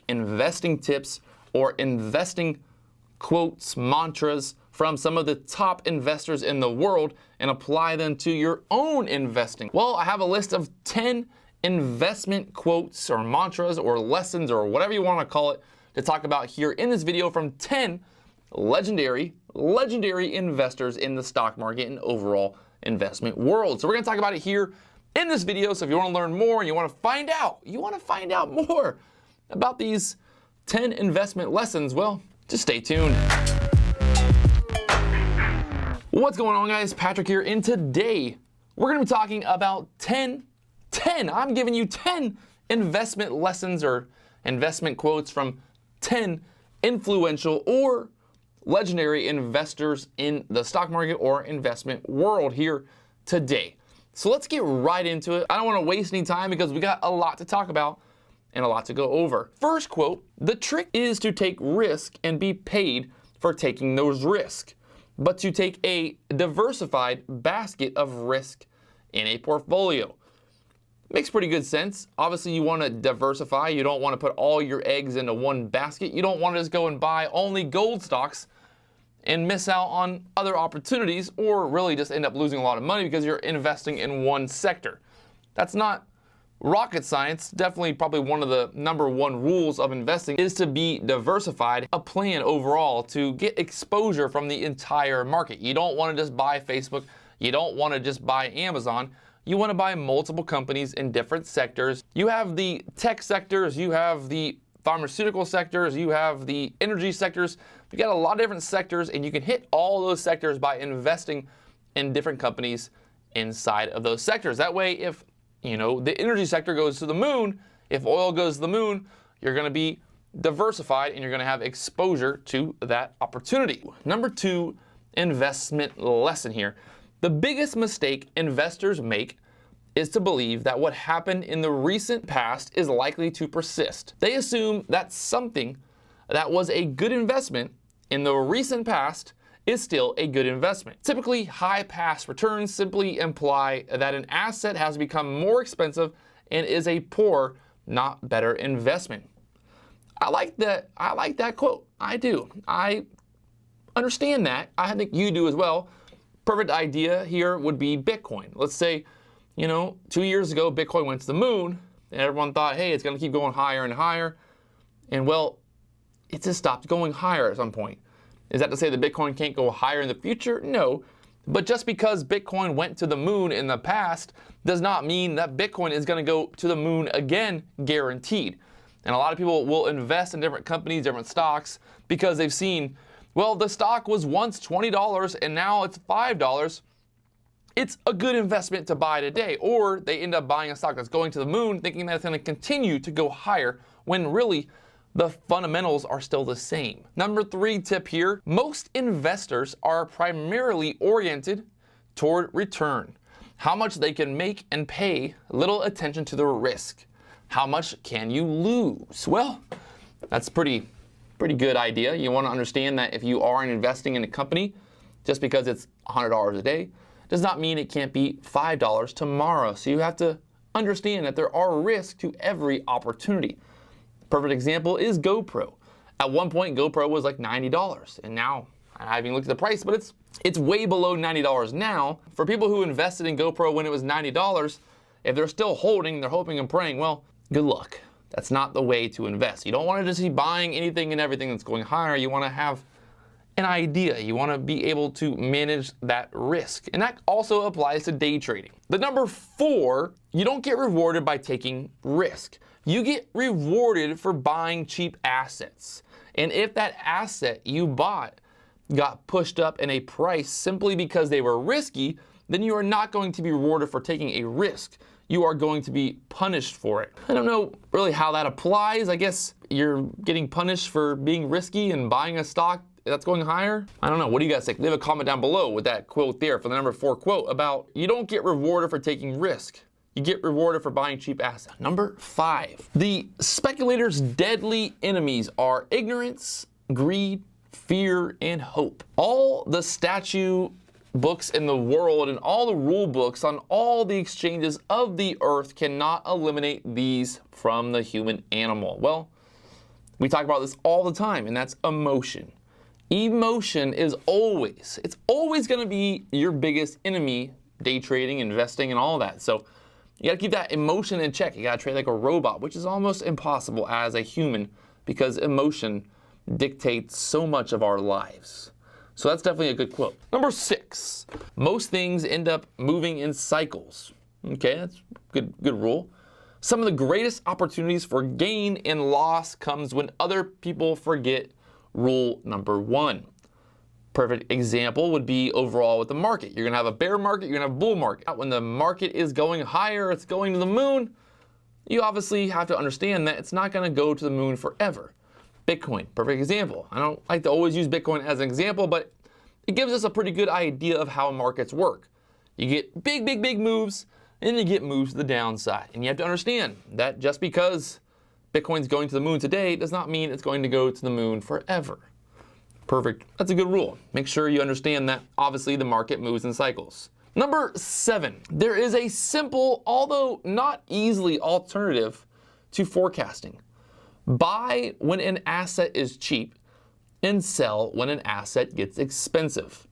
investing tips or investing quotes, mantras from some of the top investors in the world and apply them to your own investing. Well, I have a list of 10 investment quotes or mantras or lessons or whatever you want to call it to talk about here in this video from 10 legendary investors in the stock market and overall investment world. So we're going to talk about it here in this video. So if you want to learn more and you want to find out more about these 10 investment lessons, well, just stay tuned. What's going on, guys? Patrick here, and today we're going to be talking about 10, I'm giving you 10 investment lessons or investment quotes from 10 influential or legendary investors in the stock market or investment world here today. So let's get right into it. I don't want to waste any time because we got a lot to talk about and a lot to go over. First quote: the trick is to take risk and be paid for taking those risks, but to take a diversified basket of risk in a portfolio. Makes pretty good sense. Obviously, you want to diversify. You don't want to put all your eggs into one basket. You don't want to just go and buy only gold stocks and miss out on other opportunities, or really just end up losing a lot of money because you're investing in one sector. That's not rocket science. Definitely probably one of the #1 rules of investing is to be diversified, a plan overall to get exposure from the entire market. You don't want to just buy Facebook. You don't want to just buy Amazon. You want to buy multiple companies in different sectors. You have the tech sectors, you have the pharmaceutical sectors, you have the energy sectors. You got a lot of different sectors, and you can hit all those sectors by investing in different companies inside of those sectors. That way, if the energy sector goes to the moon, if oil goes to the moon, you're going to be diversified and you're going to have exposure to that opportunity. #2 investment lesson here. The biggest mistake investors make is to believe that what happened in the recent past is likely to persist. They assume that something that was a good investment in the recent past is still a good investment. Typically, high past returns simply imply that an asset has become more expensive and is a poor, not better investment. I like that quote. I do. I understand that. I think you do as well. Perfect idea here would be Bitcoin. Let's say, 2 years ago, Bitcoin went to the moon, and everyone thought, hey, it's going to keep going higher and higher. And well, it just stopped going higher at some point. Is that to say that Bitcoin can't go higher in the future? No. But just because Bitcoin went to the moon in the past does not mean that Bitcoin is going to go to the moon again, guaranteed. And a lot of people will invest in different companies, different stocks, because they've seen, well, the stock was once $20 and now it's $5. It's a good investment to buy today. Or they end up buying a stock that's going to the moon thinking that it's going to continue to go higher when really the fundamentals are still the same. #3 tip here: most investors are primarily oriented toward return. How much they can make and pay little attention to the risk. How much can you lose? Well, that's pretty good idea. You want to understand that if you are investing in a company, just because it's $100 a day does not mean it can't be $5 tomorrow. So you have to understand that there are risks to every opportunity. Perfect example is GoPro. At one point, GoPro was like $90, and now I haven't even looked at the price, but it's way below $90 now. For people who invested in GoPro when it was $90, if they're still holding, they're hoping and praying, well, good luck. That's not the way to invest. You don't want to just be buying anything and everything that's going higher. You want to have an idea. You want to be able to manage that risk. And that also applies to day trading. The #4, you don't get rewarded by taking risk. You get rewarded for buying cheap assets. And if that asset you bought got pushed up in a price simply because they were risky, then you are not going to be rewarded for taking a risk. You are going to be punished for it. I don't know really how that applies. I guess you're getting punished for being risky and buying a stock that's going higher. I don't know. What do you guys think? Leave a comment down below with that quote there for the #4 quote about you don't get rewarded for taking risk. You get rewarded for buying cheap assets. #5. The speculator's deadly enemies are ignorance, greed, fear, and hope. All the statue books in the world and all the rule books on all the exchanges of the earth cannot eliminate these from the human animal. Well, We talk about this all the time, and that's emotion. Emotion is always going to be your biggest enemy, day trading, investing, and all that. So you got to keep that emotion in check. You got to trade like a robot, which is almost impossible as a human because emotion dictates so much of our lives. So that's definitely a good quote. Number 6, most things end up moving in cycles. Okay, that's a good rule. Some of the greatest opportunities for gain and loss comes when other people forget rule number 1. Perfect example would be overall with the market. You're gonna have a bear market, you're gonna have a bull market. When the market is going higher, it's going to the moon, you obviously have to understand that it's not gonna go to the moon forever. Bitcoin, perfect example. I don't like to always use Bitcoin as an example, but it gives us a pretty good idea of how markets work. You get big moves, and then you get moves to the downside. And you have to understand that just because Bitcoin's going to the moon today does not mean it's going to go to the moon forever. Perfect. That's a good rule. Make sure you understand that obviously the market moves in cycles. Number 7, there is a simple, although not easily, alternative to forecasting. Buy when an asset is cheap and sell when an asset gets expensive.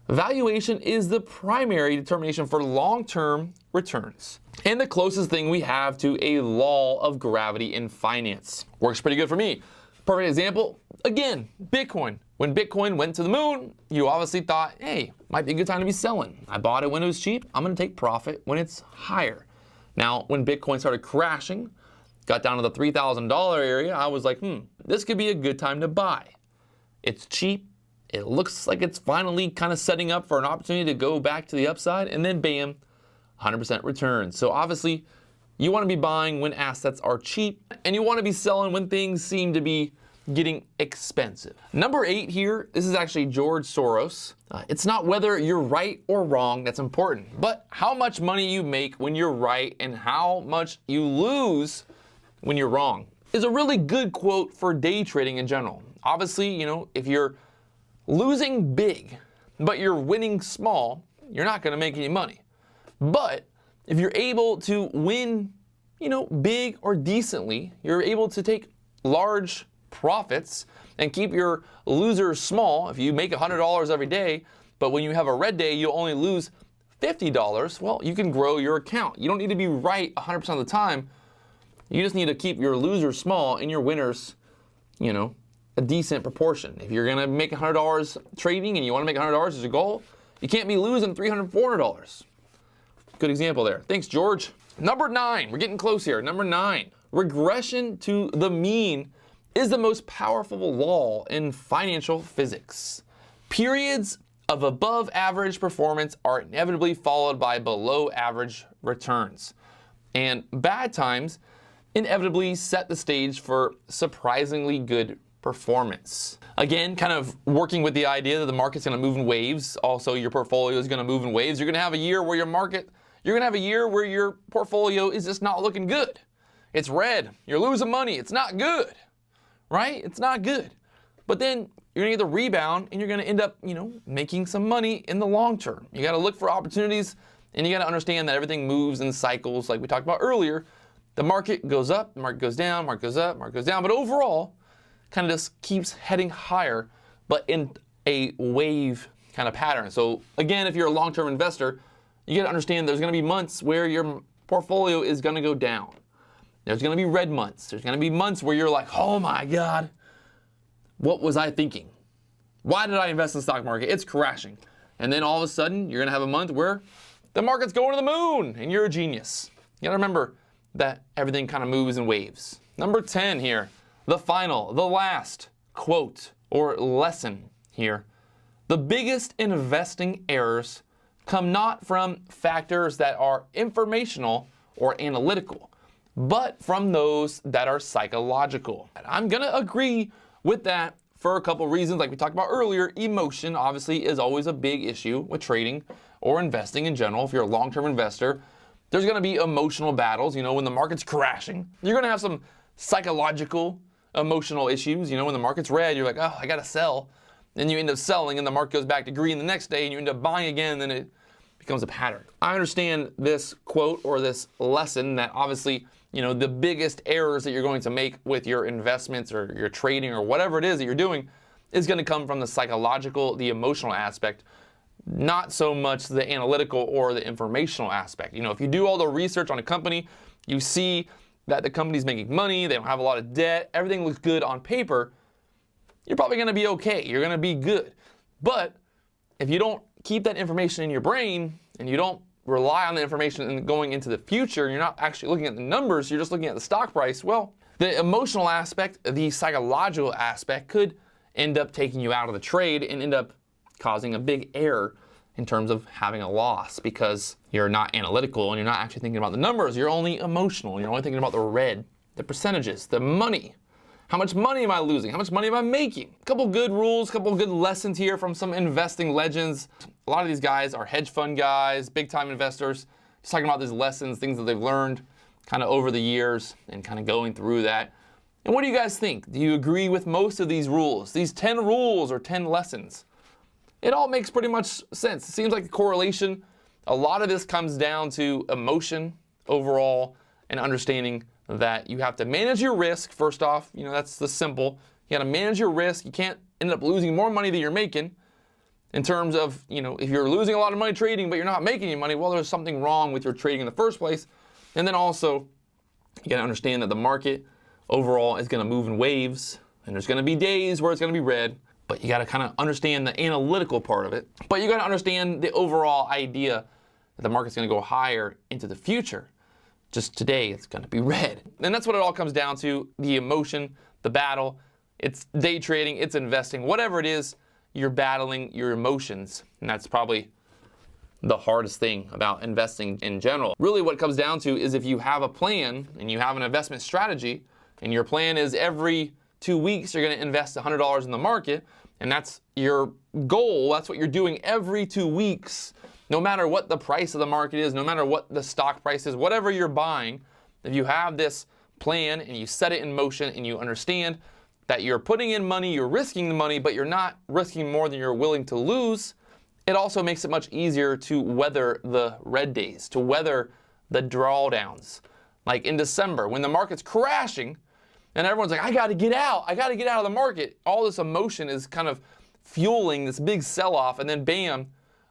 Valuation is the primary determination for long-term returns and the closest thing we have to a law of gravity in finance. Works pretty good for me. Perfect example, again, Bitcoin. When Bitcoin went to the moon, you obviously thought, hey, might be a good time to be selling. I bought it when it was cheap. I'm going to take profit when it's higher. Now, when Bitcoin started crashing, got down to the $3,000 area, I was like, this could be a good time to buy. It's cheap. It looks like it's finally kind of setting up for an opportunity to go back to the upside, and then bam, 100% return. So obviously, you want to be buying when assets are cheap, and you want to be selling when things seem to be getting expensive. Number 8 here, this is actually George Soros. It's not whether you're right or wrong that's important, but how much money you make when you're right and how much you lose when you're wrong is a really good quote for day trading in general. Obviously, if you're losing big, but you're winning small, you're not going to make any money. But if you're able to win, big or decently, you're able to take large profits and keep your losers small. If you make $100 every day, but when you have a red day, you'll only lose $50, well, you can grow your account. You don't need to be right 100% of the time. You just need to keep your losers small and your winners, a decent proportion. If you're gonna make $100 trading and you wanna make $100 as a goal, you can't be losing $300, $400. Good example there. Thanks, George. Number 9, we're getting close here. Number 9, regression to the mean is the most powerful law in financial physics. Periods of above average performance are inevitably followed by below average returns. And bad times inevitably set the stage for surprisingly good performance. Again, kind of working with the idea that the market's going to move in waves. Also, your portfolio is going to move in waves. You're going to have a year where your portfolio is just not looking good. It's red. You're losing money. It's not good, right? It's not good. But then you're going to get the rebound and you're going to end up, making some money in the long term. You got to look for opportunities and you got to understand that everything moves in cycles like we talked about earlier. The market goes up, the market goes down, market goes up, market goes down, but overall, kind of just keeps heading higher, but in a wave kind of pattern. So again, if you're a long-term investor, you got to understand there's going to be months where your portfolio is going to go down. There's going to be red months. There's going to be months where you're like, oh my God, what was I thinking? Why did I invest in the stock market? It's crashing. And then all of a sudden, you're going to have a month where the market's going to the moon and you're a genius. You got to remember that everything kind of moves in waves. Number 10 here, the last quote or lesson here. The biggest investing errors come not from factors that are informational or analytical, but from those that are psychological. And I'm going to agree with that for a couple reasons. Like we talked about earlier, emotion obviously is always a big issue with trading or investing in general. If you're a long-term investor, there's going to be emotional battles. When the market's crashing, you're going to have some psychological, emotional issues. When the market's red, you're like, oh, I got to sell. Then you end up selling and the market goes back to green the next day and you end up buying again and then it becomes a pattern. I understand this quote or this lesson that obviously the biggest errors that you're going to make with your investments or your trading or whatever it is that you're doing is going to come from the psychological, the emotional aspect, not so much the analytical or the informational aspect. If you do all the research on a company, you see that the company's making money, they don't have a lot of debt, everything looks good on paper, you're probably going to be okay. You're going to be good. But if you don't keep that information in your brain and you don't rely on the information and going into the future, and you're not actually looking at the numbers, you're just looking at the stock price, well, the emotional aspect, the psychological aspect could end up taking you out of the trade and end up causing a big error in terms of having a loss because you're not analytical and you're not actually thinking about the numbers. You're only emotional. You're only thinking about the red, the percentages, the money. How much money am I losing? How much money am I making? A couple good rules, a couple good lessons here from some investing legends. A lot of these guys are hedge fund guys, big time investors, just talking about these lessons, things that they've learned kind of over the years and kind of going through that. And what do you guys think? Do you agree with most of these rules, these 10 rules or 10 lessons? It all makes pretty much sense. It seems like the correlation, a lot of this comes down to emotion overall and understanding that you have to manage your risk. First off, that's the simple. You got to manage your risk. You can't end up losing more money than you're making. In terms of, if you're losing a lot of money trading, but you're not making any money, well, there's something wrong with your trading in the first place. And then also, you got to understand that the market overall is going to move in waves, and there's going to be days where it's going to be red, but you got to kind of understand the analytical part of it. But you got to understand the overall idea that the market's going to go higher into the future. Just today, it's going to be red. And that's what it all comes down to, the emotion, the battle. It's day trading, it's investing, whatever it is, you're battling your emotions. And that's probably the hardest thing about investing in general. Really what it comes down to is if you have a plan and you have an investment strategy, and your plan is every 2 weeks you're going to invest $100 in the market, and that's your goal, that's what you're doing every 2 weeks, no matter what the price of the market is, no matter what the stock price is, whatever you're buying, if you have this plan and you set it in motion and you understand that you're putting in money, you're risking the money, but you're not risking more than you're willing to lose, it also makes it much easier to weather the red days, to weather the drawdowns. Like in December, when the market's crashing and everyone's like, I got to get out of the market. All this emotion is kind of fueling this big sell-off, and then bam,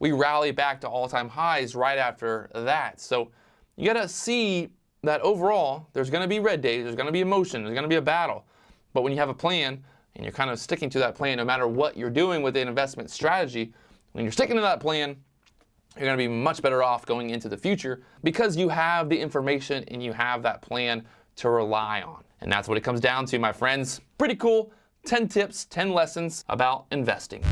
we rally back to all-time highs right after that. So you got to see that overall, there's going to be red days, there's going to be emotion, there's going to be a battle. But when you have a plan and you're kind of sticking to that plan, no matter what you're doing with an investment strategy, when you're sticking to that plan, you're going to be much better off going into the future because you have the information and you have that plan to rely on. And that's what it comes down to, my friends. Pretty cool. 10 tips, 10 lessons about investing.